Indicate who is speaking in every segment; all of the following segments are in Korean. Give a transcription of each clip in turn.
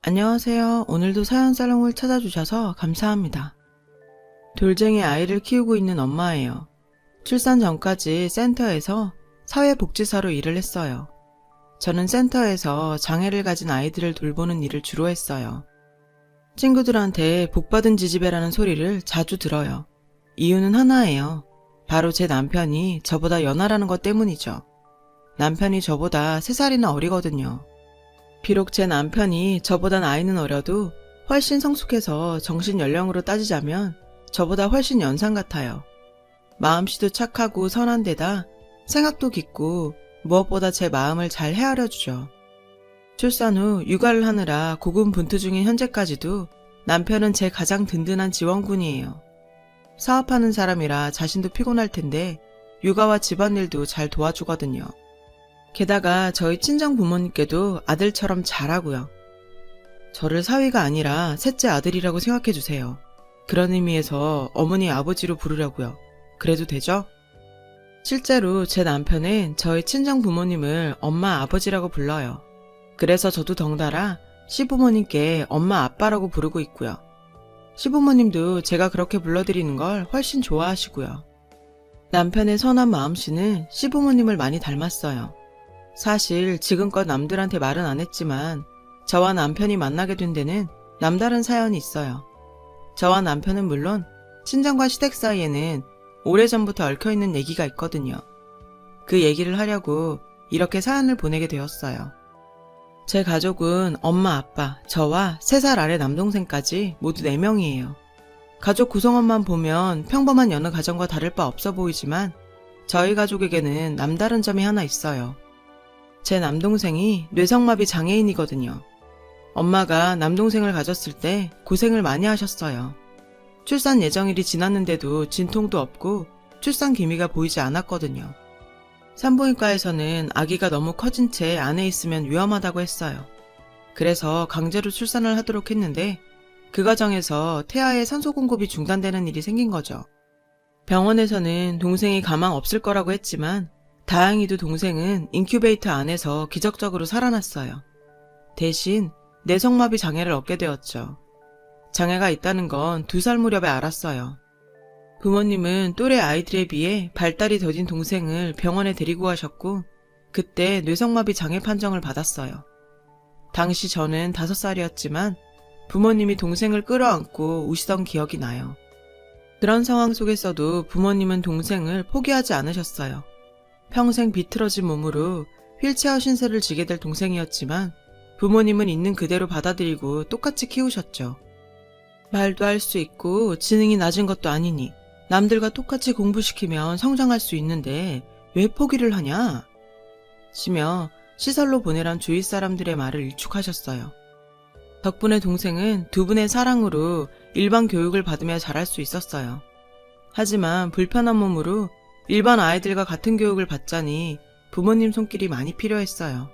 Speaker 1: 안녕하세요. 오늘도 사연살롱을 찾아주셔서 감사합니다. 돌쟁이 아이를 키우고 있는 엄마예요. 출산 전까지 센터에서 사회복지사로 일을 했어요. 저는 센터에서 장애를 가진 아이들을 돌보는 일을 주로 했어요. 친구들한테 복받은 지지배라는 소리를 자주 들어요. 이유는 하나예요. 바로 제 남편이 저보다 연하라는 것 때문이죠. 남편이 저보다 3살이나 어리거든요. 비록 제 남편이 저보다 나이는 어려도 훨씬 성숙해서 정신 연령으로 따지자면 저보다 훨씬 연상 같아요. 마음씨도 착하고 선한 데다 생각도 깊고 무엇보다 제 마음을 잘 헤아려 주죠. 출산 후 육아를 하느라 고군분투 중인 현재까지도 남편은 제 가장 든든한 지원군이에요. 사업하는 사람이라 자신도 피곤할 텐데 육아와 집안일도 잘 도와주거든요. 게다가 저희 친정 부모님께도 아들처럼 잘하고요. 저를 사위가 아니라 셋째 아들이라고 생각해 주세요. 그런 의미에서 어머니 아버지로 부르려고요. 그래도 되죠? 실제로 제 남편은 저희 친정 부모님을 엄마 아버지라고 불러요. 그래서 저도 덩달아 시부모님께 엄마 아빠라고 부르고 있고요. 시부모님도 제가 그렇게 불러드리는 걸 훨씬 좋아하시고요. 남편의 선한 마음씨는 시부모님을 많이 닮았어요. 사실 지금껏 남들한테 말은 안 했지만 저와 남편이 만나게 된 데는 남다른 사연이 있어요. 저와 남편은 물론 친정과 시댁 사이에는 오래전부터 얽혀있는 얘기가 있거든요. 그 얘기를 하려고 이렇게 사연을 보내게 되었어요. 제 가족은 엄마, 아빠, 저와 3살 아래 남동생까지 모두 4명이에요. 가족 구성원만 보면 평범한 여느 가정과 다를 바 없어 보이지만 저희 가족에게는 남다른 점이 하나 있어요. 제 남동생이 뇌성마비 장애인이거든요. 엄마가 남동생을 가졌을 때 고생을 많이 하셨어요. 출산 예정일이 지났는데도 진통도 없고 출산 기미가 보이지 않았거든요. 산부인과에서는 아기가 너무 커진 채 안에 있으면 위험하다고 했어요. 그래서 강제로 출산을 하도록 했는데 그 과정에서 태아의 산소 공급이 중단되는 일이 생긴 거죠. 병원에서는 동생이 가망 없을 거라고 했지만 다행히도 동생은 인큐베이터 안에서 기적적으로 살아났어요. 대신 뇌성마비 장애를 얻게 되었죠. 장애가 있다는 건 2살 무렵에 알았어요. 부모님은 또래 아이들에 비해 발달이 더딘 동생을 병원에 데리고 가셨고 그때 뇌성마비 장애 판정을 받았어요. 당시 저는 5살이었지만 부모님이 동생을 끌어안고 우시던 기억이 나요. 그런 상황 속에서도 부모님은 동생을 포기하지 않으셨어요. 평생 비틀어진 몸으로 휠체어 신세를 지게 될 동생이었지만 부모님은 있는 그대로 받아들이고 똑같이 키우셨죠. 말도 할 수 있고 지능이 낮은 것도 아니니 남들과 똑같이 공부시키면 성장할 수 있는데 왜 포기를 하냐? 시며 시설로 보내란 주위 사람들의 말을 일축하셨어요. 덕분에 동생은 2분의 사랑으로 일반 교육을 받으며 자랄 수 있었어요. 하지만 불편한 몸으로 일반 아이들과 같은 교육을 받자니 부모님 손길이 많이 필요했어요.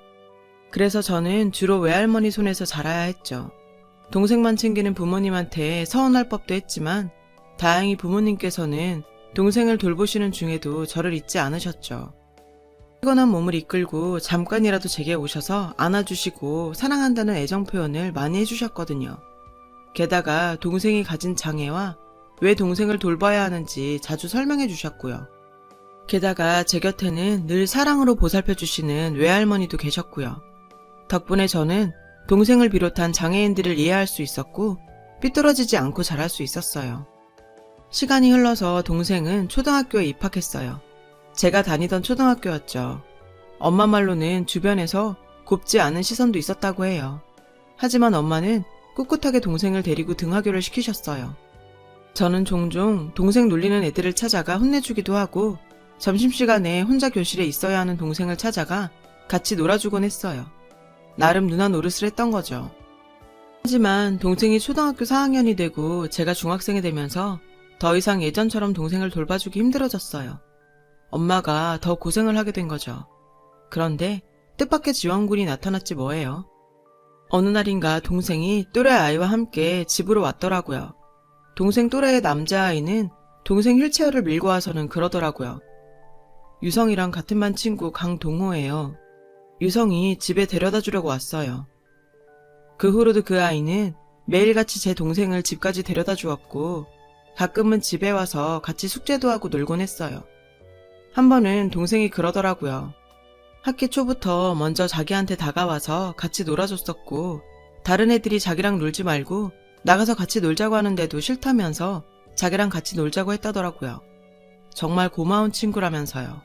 Speaker 1: 그래서 저는 주로 외할머니 손에서 자라야 했죠. 동생만 챙기는 부모님한테 서운할 법도 했지만 다행히 부모님께서는 동생을 돌보시는 중에도 저를 잊지 않으셨죠. 피곤한 몸을 이끌고 잠깐이라도 제게 오셔서 안아주시고 사랑한다는 애정 표현을 많이 해주셨거든요. 게다가 동생이 가진 장애와 왜 동생을 돌봐야 하는지 자주 설명해 주셨고요. 게다가 제 곁에는 늘 사랑으로 보살펴 주시는 외할머니도 계셨고요. 덕분에 저는 동생을 비롯한 장애인들을 이해할 수 있었고 삐뚤어지지 않고 자랄 수 있었어요. 시간이 흘러서 동생은 초등학교에 입학했어요. 제가 다니던 초등학교였죠. 엄마 말로는 주변에서 곱지 않은 시선도 있었다고 해요. 하지만 엄마는 꿋꿋하게 동생을 데리고 등하교를 시키셨어요. 저는 종종 동생 놀리는 애들을 찾아가 혼내주기도 하고 점심시간에 혼자 교실에 있어야 하는 동생을 찾아가 같이 놀아주곤 했어요. 나름 누나 노릇을 했던 거죠. 하지만 동생이 초등학교 4학년이 되고 제가 중학생이 되면서 더 이상 예전처럼 동생을 돌봐주기 힘들어졌어요. 엄마가 더 고생을 하게 된 거죠. 그런데 뜻밖의 지원군이 나타났지 뭐예요. 어느 날인가 동생이 또래 아이와 함께 집으로 왔더라고요. 동생 또래의 남자아이는 동생 휠체어를 밀고 와서는 그러더라고요. 유성이랑 같은 반 친구 강동호예요. 유성이 집에 데려다 주려고 왔어요. 그 후로도 그 아이는 매일같이 제 동생을 집까지 데려다 주었고 가끔은 집에 와서 같이 숙제도 하고 놀곤 했어요. 한 번은 동생이 그러더라고요. 학기 초부터 먼저 자기한테 다가와서 같이 놀아줬었고 다른 애들이 자기랑 놀지 말고 나가서 같이 놀자고 하는데도 싫다면서 자기랑 같이 놀자고 했다더라고요. 정말 고마운 친구라면서요.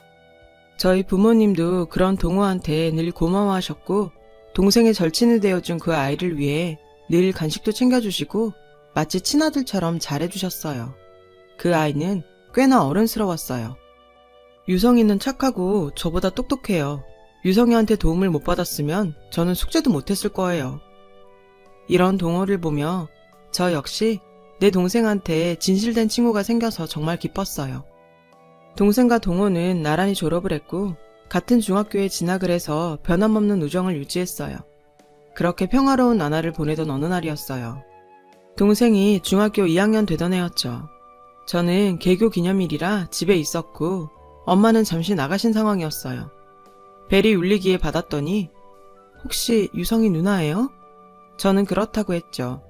Speaker 1: 저희 부모님도 그런 동호한테 늘 고마워하셨고 동생의 절친이 되어준 그 아이를 위해 늘 간식도 챙겨주시고 마치 친아들처럼 잘해주셨어요. 그 아이는 꽤나 어른스러웠어요. 유성이는 착하고 저보다 똑똑해요. 유성이한테 도움을 못 받았으면 저는 숙제도 못했을 거예요. 이런 동호를 보며 저 역시 내 동생한테 진실된 친구가 생겨서 정말 기뻤어요. 동생과 동호는 나란히 졸업을 했고 같은 중학교에 진학을 해서 변함없는 우정을 유지했어요. 그렇게 평화로운 나날을 보내던 어느 날이었어요. 동생이 중학교 2학년 되던 해였죠. 저는 개교 기념일이라 집에 있었고 엄마는 잠시 나가신 상황이었어요. 벨이 울리기에 받았더니 혹시 유성이 누나예요? 저는 그렇다고 했죠.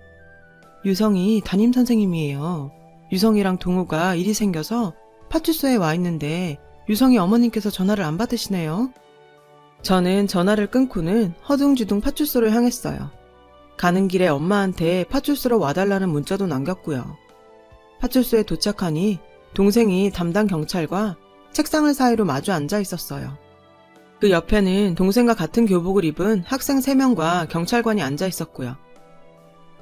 Speaker 1: 유성이 담임선생님이에요. 유성이랑 동우가 일이 생겨서 파출소에 와 있는데 유성이 어머님께서 전화를 안 받으시네요. 저는 전화를 끊고는 허둥지둥 파출소를 향했어요. 가는 길에 엄마한테 파출소로 와달라는 문자도 남겼고요. 파출소에 도착하니 동생이 담당 경찰과 책상을 사이로 마주 앉아 있었어요. 그 옆에는 동생과 같은 교복을 입은 학생 3명과 경찰관이 앉아 있었고요.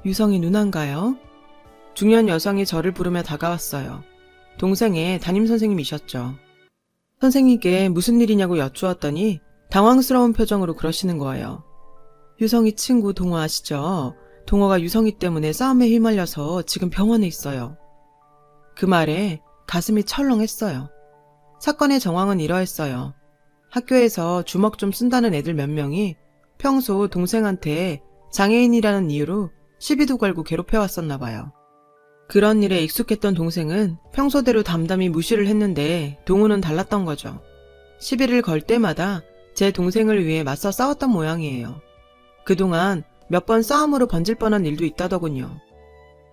Speaker 1: 유성이 누나인가요? 중년 여성이 저를 부르며 다가왔어요. 동생의 담임선생님이셨죠. 선생님께 무슨 일이냐고 여쭈었더니 당황스러운 표정으로 그러시는 거예요. 유성이 친구 동호 아시죠? 동호가 유성이 때문에 싸움에 휘말려서 지금 병원에 있어요. 그 말에 가슴이 철렁했어요. 사건의 정황은 이러했어요. 학교에서 주먹 좀 쓴다는 애들 몇 명이 평소 동생한테 장애인이라는 이유로 시비도 걸고 괴롭혀왔었나 봐요. 그런 일에 익숙했던 동생은 평소대로 담담히 무시를 했는데 동우는 달랐던 거죠. 시비를 걸 때마다 제 동생을 위해 맞서 싸웠던 모양이에요. 그동안 몇 번 싸움으로 번질 뻔한 일도 있다더군요.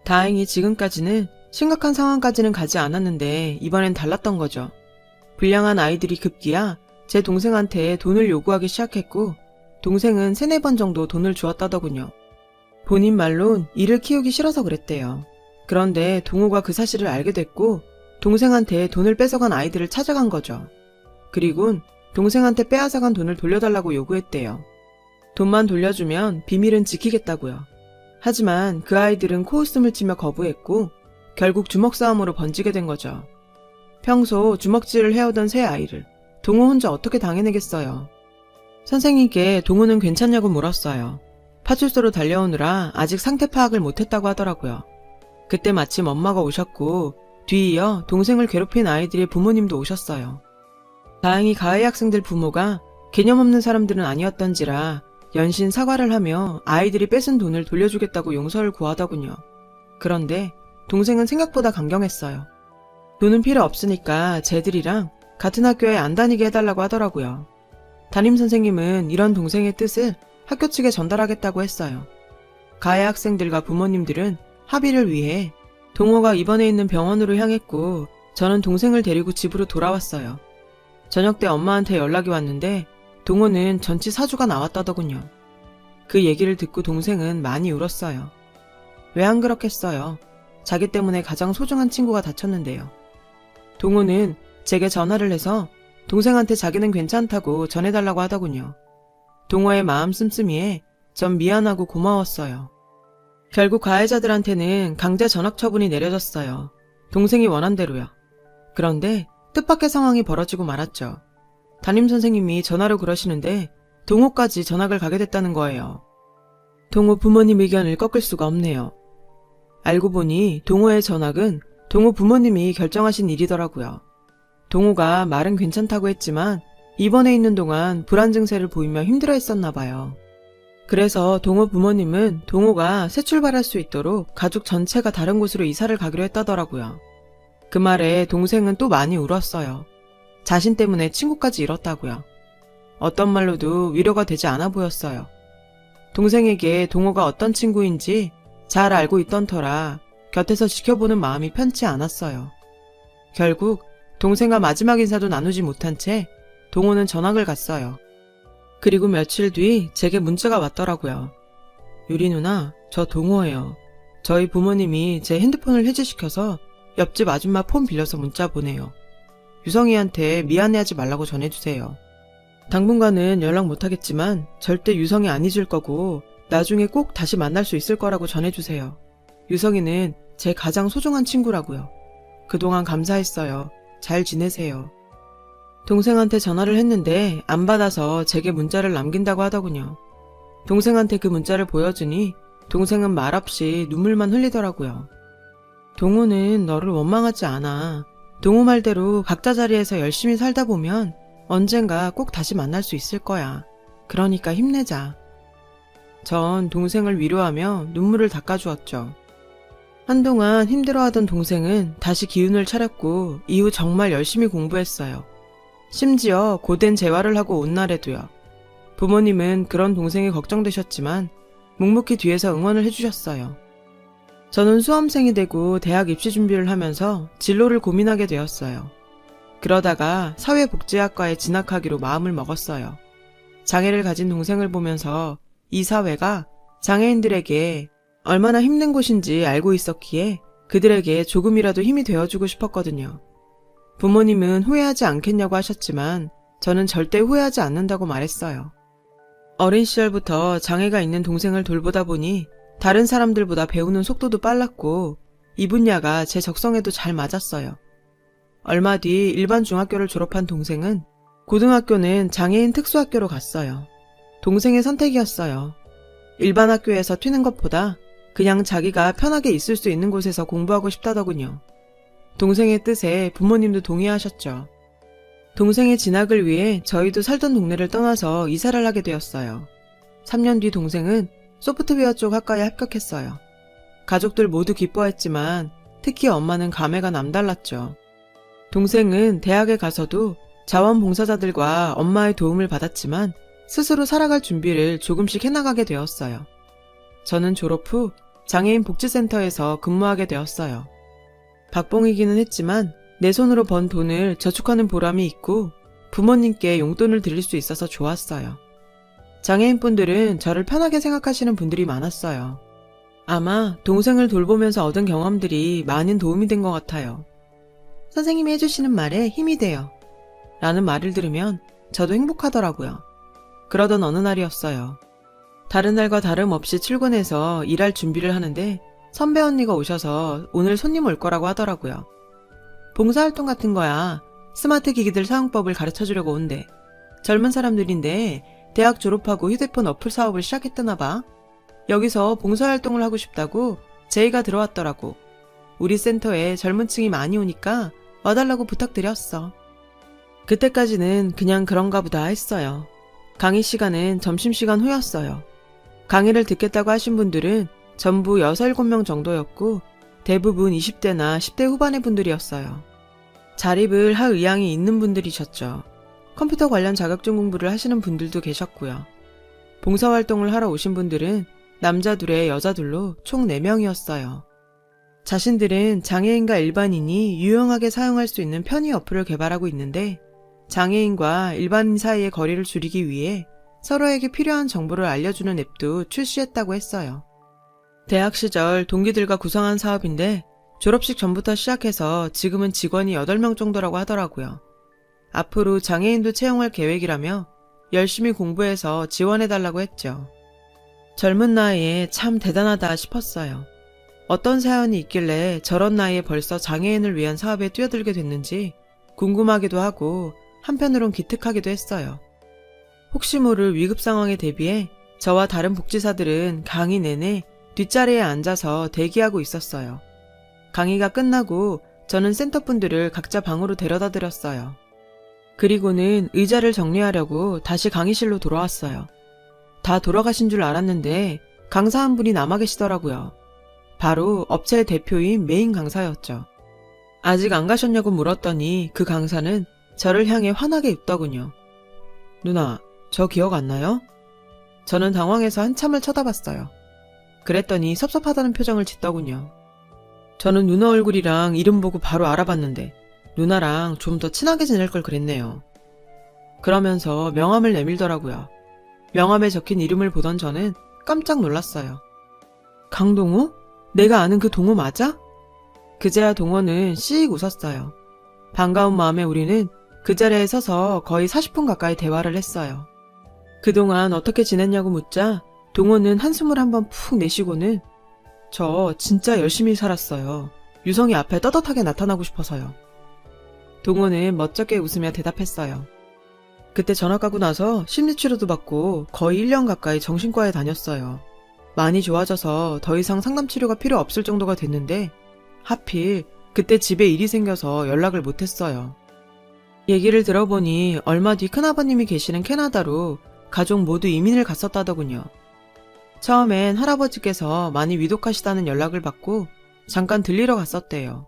Speaker 1: 다행히 지금까지는 심각한 상황까지는 가지 않았는데 이번엔 달랐던 거죠. 불량한 아이들이 급기야 제 동생한테 돈을 요구하기 시작했고 동생은 3-4번 정도 돈을 주었다더군요. 본인 말론 일을 키우기 싫어서 그랬대요. 그런데 동호가 그 사실을 알게 됐고 동생한테 돈을 뺏어간 아이들을 찾아간 거죠. 그리곤 동생한테 빼앗아간 돈을 돌려달라고 요구했대요. 돈만 돌려주면 비밀은 지키겠다고요. 하지만 그 아이들은 코웃음을 치며 거부했고 결국 주먹 싸움으로 번지게 된 거죠. 평소 주먹질을 해오던 새 아이를 동호 혼자 어떻게 당해내겠어요. 선생님께 동호는 괜찮냐고 물었어요. 파출소로 달려오느라 아직 상태 파악을 못했다고 하더라고요. 그때 마침 엄마가 오셨고 뒤이어 동생을 괴롭힌 아이들의 부모님도 오셨어요. 다행히 가해 학생들 부모가 개념 없는 사람들은 아니었던지라 연신 사과를 하며 아이들이 뺏은 돈을 돌려주겠다고 용서를 구하더군요. 그런데 동생은 생각보다 강경했어요. 돈은 필요 없으니까 쟤들이랑 같은 학교에 안 다니게 해달라고 하더라고요. 담임선생님은 이런 동생의 뜻을 학교 측에 전달하겠다고 했어요. 가해 학생들과 부모님들은 합의를 위해 동호가 입원해 있는 병원으로 향했고 저는 동생을 데리고 집으로 돌아왔어요. 저녁 때 엄마한테 연락이 왔는데 동호는 전치 사주가 나왔다더군요. 그 얘기를 듣고 동생은 많이 울었어요. 왜 안 그렇겠어요. 자기 때문에 가장 소중한 친구가 다쳤는데요. 동호는 제게 전화를 해서 동생한테 자기는 괜찮다고 전해달라고 하더군요. 동호의 마음 씀씀이에 전 미안하고 고마웠어요. 결국 가해자들한테는 강제 전학 처분이 내려졌어요. 동생이 원한 대로요. 그런데 뜻밖의 상황이 벌어지고 말았죠. 담임선생님이 전화로 그러시는데 동호까지 전학을 가게 됐다는 거예요. 동호 부모님 의견을 꺾을 수가 없네요. 알고 보니 동호의 전학은 동호 부모님이 결정하신 일이더라고요. 동호가 말은 괜찮다고 했지만 입원해 있는 동안 불안 증세를 보이며 힘들어했었나 봐요. 그래서 동호 부모님은 동호가 새 출발할 수 있도록 가족 전체가 다른 곳으로 이사를 가기로 했다더라고요. 그 말에 동생은 또 많이 울었어요. 자신 때문에 친구까지 잃었다고요. 어떤 말로도 위로가 되지 않아 보였어요. 동생에게 동호가 어떤 친구인지 잘 알고 있던 터라 곁에서 지켜보는 마음이 편치 않았어요. 결국 동생과 마지막 인사도 나누지 못한 채 동호는 전학을 갔어요. 그리고 며칠 뒤 제게 문자가 왔더라고요. 유리 누나, 저 동호예요. 저희 부모님이 제 핸드폰을 해지시켜서 옆집 아줌마 폰 빌려서 문자 보내요. 유성이한테 미안해하지 말라고 전해주세요. 당분간은 연락 못하겠지만 절대 유성이 안 잊을 거고 나중에 꼭 다시 만날 수 있을 거라고 전해주세요. 유성이는 제 가장 소중한 친구라고요. 그동안 감사했어요. 잘 지내세요. 동생한테 전화를 했는데 안 받아서 제게 문자를 남긴다고 하더군요. 동생한테 그 문자를 보여주니 동생은 말없이 눈물만 흘리더라고요. 동호는 너를 원망하지 않아. 동호 말대로 각자 자리에서 열심히 살다 보면 언젠가 꼭 다시 만날 수 있을 거야. 그러니까 힘내자. 전 동생을 위로하며 눈물을 닦아주었죠. 한동안 힘들어하던 동생은 다시 기운을 차렸고 이후 정말 열심히 공부했어요. 심지어 고된 재활을 하고 온 날에도요. 부모님은 그런 동생이 걱정되셨지만 묵묵히 뒤에서 응원을 해주셨어요. 저는 수험생이 되고 대학 입시 준비를 하면서 진로를 고민하게 되었어요. 그러다가 사회복지학과에 진학하기로 마음을 먹었어요. 장애를 가진 동생을 보면서 이 사회가 장애인들에게 얼마나 힘든 곳인지 알고 있었기에 그들에게 조금이라도 힘이 되어주고 싶었거든요. 부모님은 후회하지 않겠냐고 하셨지만 저는 절대 후회하지 않는다고 말했어요. 어린 시절부터 장애가 있는 동생을 돌보다 보니 다른 사람들보다 배우는 속도도 빨랐고 이 분야가 제 적성에도 잘 맞았어요. 얼마 뒤 일반 중학교를 졸업한 동생은 고등학교는 장애인 특수학교로 갔어요. 동생의 선택이었어요. 일반 학교에서 튀는 것보다 그냥 자기가 편하게 있을 수 있는 곳에서 공부하고 싶다더군요. 동생의 뜻에 부모님도 동의하셨죠. 동생의 진학을 위해 저희도 살던 동네를 떠나서 이사를 하게 되었어요. 3년 뒤 동생은 소프트웨어 쪽 학과에 합격했어요. 가족들 모두 기뻐했지만 특히 엄마는 감회가 남달랐죠. 동생은 대학에 가서도 자원봉사자들과 엄마의 도움을 받았지만 스스로 살아갈 준비를 조금씩 해나가게 되었어요. 저는 졸업 후 장애인 복지센터에서 근무하게 되었어요. 박봉이기는 했지만 내 손으로 번 돈을 저축하는 보람이 있고 부모님께 용돈을 드릴 수 있어서 좋았어요. 장애인분들은 저를 편하게 생각하시는 분들이 많았어요. 아마 동생을 돌보면서 얻은 경험들이 많은 도움이 된 것 같아요. 선생님이 해주시는 말에 힘이 돼요. 라는 말을 들으면 저도 행복하더라고요. 그러던 어느 날이었어요. 다른 날과 다름없이 출근해서 일할 준비를 하는데 선배 언니가 오셔서 오늘 손님 올 거라고 하더라고요. 봉사활동 같은 거야. 스마트 기기들 사용법을 가르쳐주려고 온대. 젊은 사람들인데 대학 졸업하고 휴대폰 어플 사업을 시작했다나 봐. 여기서 봉사활동을 하고 싶다고 제의가 들어왔더라고. 우리 센터에 젊은 층이 많이 오니까 와달라고 부탁드렸어. 그때까지는 그냥 그런가 보다 했어요. 강의 시간은 점심시간 후였어요. 강의를 듣겠다고 하신 분들은 전부 6, 7명 정도였고 대부분 20대나 10대 후반의 분들이었어요. 자립을 할 의향이 있는 분들이셨죠. 컴퓨터 관련 자격증 공부를 하시는 분들도 계셨고요. 봉사활동을 하러 오신 분들은 남자 둘에 여자 둘로 총 4명이었어요. 자신들은 장애인과 일반인이 유용하게 사용할 수 있는 편의 어플을 개발하고 있는데 장애인과 일반인 사이의 거리를 줄이기 위해 서로에게 필요한 정보를 알려주는 앱도 출시했다고 했어요. 대학 시절 동기들과 구성한 사업인데 졸업식 전부터 시작해서 지금은 직원이 8명 정도라고 하더라고요. 앞으로 장애인도 채용할 계획이라며 열심히 공부해서 지원해달라고 했죠. 젊은 나이에 참 대단하다 싶었어요. 어떤 사연이 있길래 저런 나이에 벌써 장애인을 위한 사업에 뛰어들게 됐는지 궁금하기도 하고 한편으론 기특하기도 했어요. 혹시 모를 위급 상황에 대비해 저와 다른 복지사들은 강의 내내 뒷자리에 앉아서 대기하고 있었어요. 강의가 끝나고 저는 센터분들을 각자 방으로 데려다 드렸어요. 그리고는 의자를 정리하려고 다시 강의실로 돌아왔어요. 다 돌아가신 줄 알았는데 강사 한 분이 남아 계시더라고요. 바로 업체 대표인 메인 강사였죠. 아직 안 가셨냐고 물었더니 그 강사는 저를 향해 환하게 웃더군요. 누나, 저 기억 안 나요? 저는 당황해서 한참을 쳐다봤어요. 그랬더니 섭섭하다는 표정을 짓더군요. 저는 누나 얼굴이랑 이름 보고 바로 알아봤는데 누나랑 좀 더 친하게 지낼 걸 그랬네요. 그러면서 명함을 내밀더라고요. 명함에 적힌 이름을 보던 저는 깜짝 놀랐어요. 강동우? 내가 아는 그 동우 맞아? 그제야 동호는 씩 웃었어요. 반가운 마음에 우리는 그 자리에 서서 거의 40분 가까이 대화를 했어요. 그동안 어떻게 지냈냐고 묻자 동호는 한숨을 한번 푹 내쉬고는 저 진짜 열심히 살았어요. 유성이 앞에 떳떳하게 나타나고 싶어서요. 동호는 멋쩍게 웃으며 대답했어요. 그때 전학 가고 나서 심리치료도 받고 거의 1년 가까이 정신과에 다녔어요. 많이 좋아져서 더 이상 상담치료가 필요 없을 정도가 됐는데 하필 그때 집에 일이 생겨서 연락을 못했어요. 얘기를 들어보니 얼마 뒤 큰아버님이 계시는 캐나다로 가족 모두 이민을 갔었다더군요. 처음엔 할아버지께서 많이 위독하시다는 연락을 받고 잠깐 들리러 갔었대요.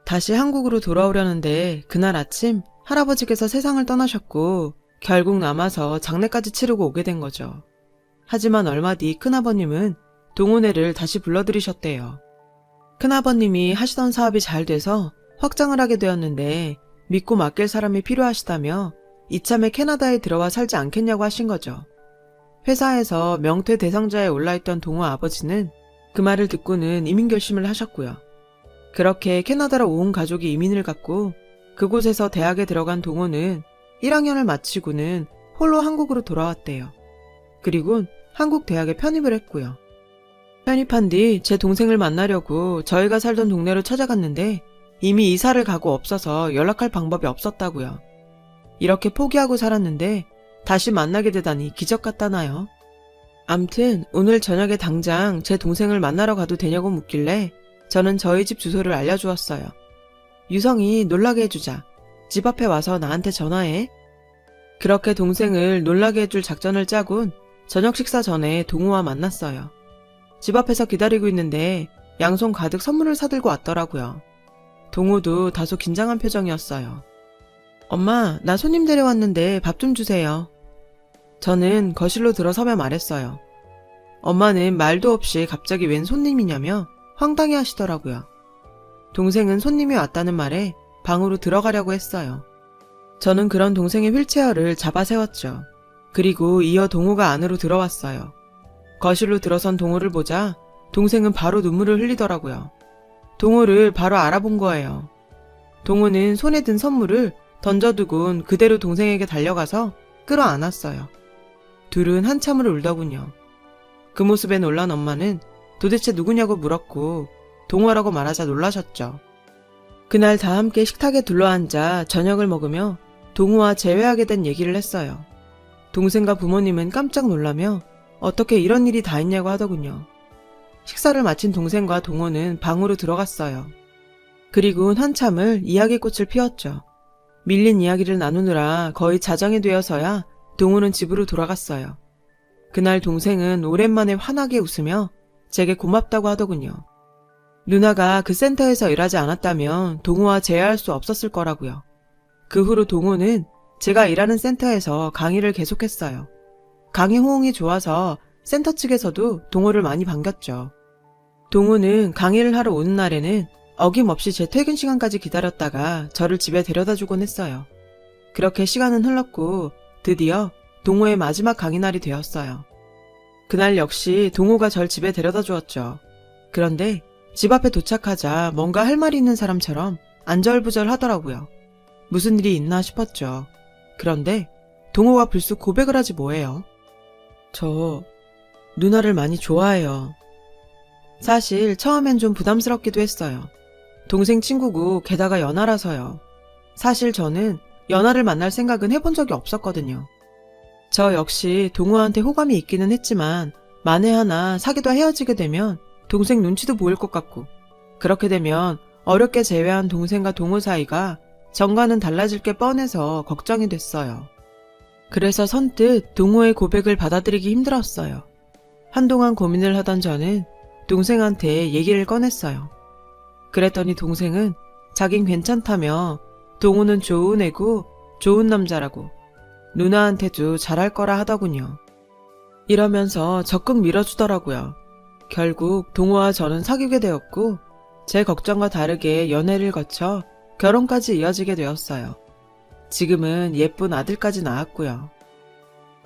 Speaker 1: 다시 한국으로 돌아오려는데 그날 아침 할아버지께서 세상을 떠나셨고 결국 남아서 장례까지 치르고 오게 된 거죠. 하지만 얼마 뒤 큰아버님은 동호네를 다시 불러들이셨대요. 큰아버님이 하시던 사업이 잘 돼서 확장을 하게 되었는데 믿고 맡길 사람이 필요하시다며 이참에 캐나다에 들어와 살지 않겠냐고 하신 거죠. 회사에서 명퇴 대상자에 올라있던 동호 아버지는 그 말을 듣고는 이민 결심을 하셨고요. 그렇게 캐나다로 온 가족이 이민을 갔고 그곳에서 대학에 들어간 동호는 1학년을 마치고는 홀로 한국으로 돌아왔대요. 그리고 한국 대학에 편입을 했고요. 편입한 뒤 제 동생을 만나려고 저희가 살던 동네로 찾아갔는데 이미 이사를 가고 없어서 연락할 방법이 없었다고요. 이렇게 포기하고 살았는데 다시 만나게 되다니 기적 같다나요? 암튼 오늘 저녁에 당장 제 동생을 만나러 가도 되냐고 묻길래 저는 저희 집 주소를 알려주었어요. 유성이 놀라게 해주자. 집 앞에 와서 나한테 전화해. 그렇게 동생을 놀라게 해줄 작전을 짜곤 저녁 식사 전에 동우와 만났어요. 집 앞에서 기다리고 있는데 양손 가득 선물을 사들고 왔더라고요. 동우도 다소 긴장한 표정이었어요. 엄마, 나 손님 데려왔는데 밥 좀 주세요. 저는 거실로 들어서며 말했어요. 엄마는 말도 없이 갑자기 웬 손님이냐며 황당해 하시더라고요. 동생은 손님이 왔다는 말에 방으로 들어가려고 했어요. 저는 그런 동생의 휠체어를 잡아 세웠죠. 그리고 이어 동우가 안으로 들어왔어요. 거실로 들어선 동우를 보자 동생은 바로 눈물을 흘리더라고요. 동우를 바로 알아본 거예요. 동우는 손에 든 선물을 던져두곤 그대로 동생에게 달려가서 끌어안았어요. 둘은 한참을 울더군요. 그 모습에 놀란 엄마는 도대체 누구냐고 물었고 동우라고 말하자 놀라셨죠. 그날 다 함께 식탁에 둘러앉아 저녁을 먹으며 동우와 재회하게 된 얘기를 했어요. 동생과 부모님은 깜짝 놀라며 어떻게 이런 일이 다 있냐고 하더군요. 식사를 마친 동생과 동우는 방으로 들어갔어요. 그리고 한참을 이야기꽃을 피웠죠. 밀린 이야기를 나누느라 거의 자정이 되어서야 동우는 집으로 돌아갔어요. 그날 동생은 오랜만에 환하게 웃으며 제게 고맙다고 하더군요. 누나가 그 센터에서 일하지 않았다면 동우와 재회할 수 없었을 거라고요. 그 후로 동우는 제가 일하는 센터에서 강의를 계속했어요. 강의 호응이 좋아서 센터 측에서도 동우를 많이 반겼죠. 동우는 강의를 하러 오는 날에는 어김없이 제 퇴근 시간까지 기다렸다가 저를 집에 데려다 주곤 했어요. 그렇게 시간은 흘렀고 드디어 동우의 마지막 강의 날이 되었어요. 그날 역시 동우가 절 집에 데려다 주었죠. 그런데 집 앞에 도착하자 뭔가 할 말이 있는 사람처럼 안절부절 하더라고요. 무슨 일이 있나 싶었죠. 그런데 동우가 불쑥 고백을 하지 뭐예요. 저 누나를 많이 좋아해요. 사실 처음엔 좀 부담스럽기도 했어요. 동생 친구고 게다가 연하라서요. 사실 저는 연하를 만날 생각은 해본 적이 없었거든요. 저 역시 동우한테 호감이 있기는 했지만 만에 하나 사귀다 헤어지게 되면 동생 눈치도 보일 것 같고 그렇게 되면 어렵게 재회한 동생과 동우 사이가 전과는 달라질 게 뻔해서 걱정이 됐어요. 그래서 선뜻 동우의 고백을 받아들이기 힘들었어요. 한동안 고민을 하던 저는 동생한테 얘기를 꺼냈어요. 그랬더니 동생은 자긴 괜찮다며 동우는 좋은 애고 좋은 남자라고 누나한테도 잘할 거라 하더군요. 이러면서 적극 밀어주더라고요. 결국 동호와 저는 사귀게 되었고 제 걱정과 다르게 연애를 거쳐 결혼까지 이어지게 되었어요. 지금은 예쁜 아들까지 낳았고요.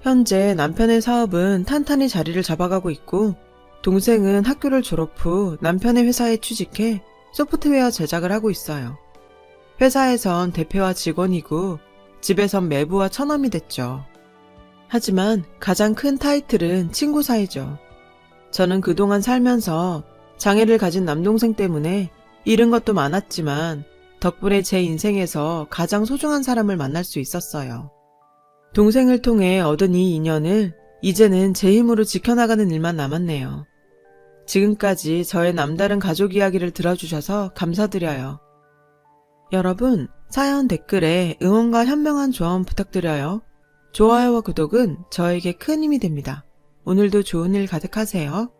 Speaker 1: 현재 남편의 사업은 탄탄히 자리를 잡아가고 있고 동생은 학교를 졸업 후 남편의 회사에 취직해 소프트웨어 제작을 하고 있어요. 회사에선 대표와 직원이고 집에선 매부와 처남이 됐죠. 하지만 가장 큰 타이틀은 친구 사이죠. 저는 그동안 살면서 장애를 가진 남동생 때문에 잃은 것도 많았지만 덕분에 제 인생에서 가장 소중한 사람을 만날 수 있었어요. 동생을 통해 얻은 이 인연을 이제는 제 힘으로 지켜나가는 일만 남았네요. 지금까지 저의 남다른 가족 이야기를 들어주셔서 감사드려요. 여러분, 사연 댓글에 응원과 현명한 조언 부탁드려요. 좋아요와 구독은 저에게 큰 힘이 됩니다. 오늘도 좋은 일 가득하세요.